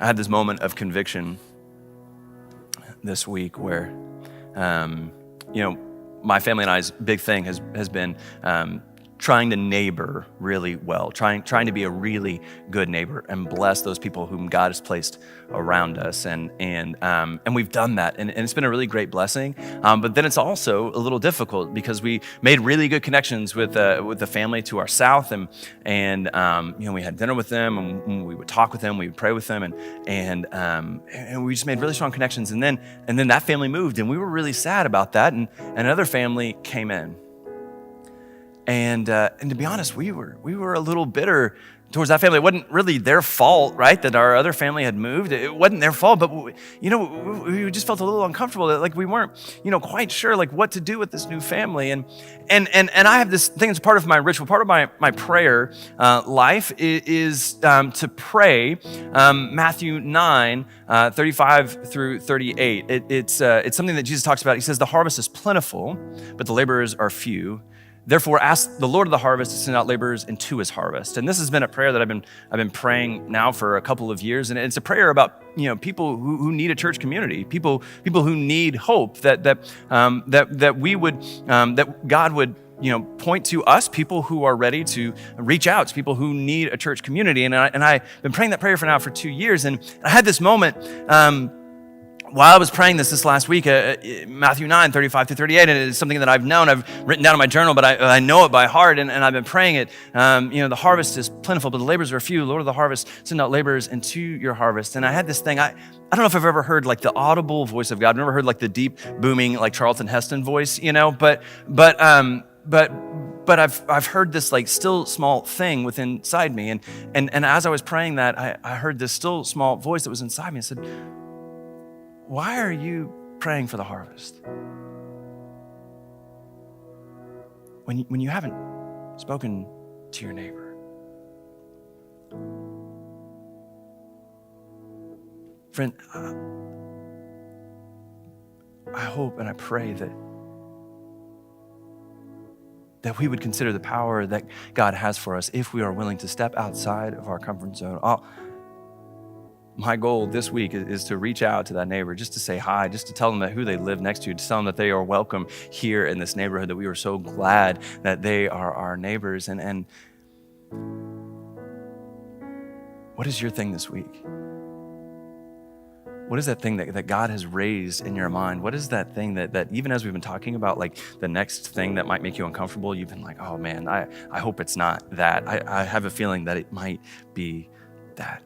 I had this moment of conviction this week where, my family and I's big thing has been trying to neighbor really well, trying to be a really good neighbor and bless those people whom God has placed around us, and we've done that, and it's been a really great blessing. But then it's also a little difficult because we made really good connections with the family to our south, and we had dinner with them, and we would talk with them, we would pray with them, and we just made really strong connections. And then that family moved, and we were really sad about that, and another family came in. And to be honest, we were a little bitter towards that family. It wasn't really their fault, right, that our other family had moved. It wasn't their fault, but we just felt a little uncomfortable, that like we weren't quite sure like what to do with this new family. And I have this thing that's part of my ritual, part of my prayer life is to pray Matthew 9, 35 through 38. It's something that Jesus talks about. He says, "The harvest is plentiful, but the laborers are few. Therefore, ask the Lord of the harvest to send out laborers into his harvest." And this has been a prayer that I've been praying now for a couple of years, and it's a prayer about people who need a church community, people who need hope, that we would that God would point to us, people who are ready to reach out to people who need a church community. And I've been praying that prayer for 2 years, and I had this moment. While I was praying this last week, Matthew 9, 35 through 38, and it's something that I've known, I've written down in my journal, but I know it by heart, and I've been praying it. The harvest is plentiful, but the laborers are few. Lord of the harvest, send out laborers into your harvest. And I had this thing, I don't know if I've ever heard like the audible voice of God. I've never heard like the deep, booming, like Charlton Heston voice, but I've heard this like still small thing within inside me. And as I was praying that, I heard this still small voice that was inside me and said, "Why are you praying for the harvest when you haven't spoken to your neighbor?" Friend, I hope and I pray that we would consider the power that God has for us if we are willing to step outside of our comfort zone. My goal this week is to reach out to that neighbor, just to say hi, just to tell them that who they live next to tell them that they are welcome here in this neighborhood, that we are so glad that they are our neighbors. And what is your thing this week? What is that thing that God has raised in your mind? What is that thing that even as we've been talking about, like the next thing that might make you uncomfortable, you've been like, oh man, I hope it's not that. I have a feeling that it might be that.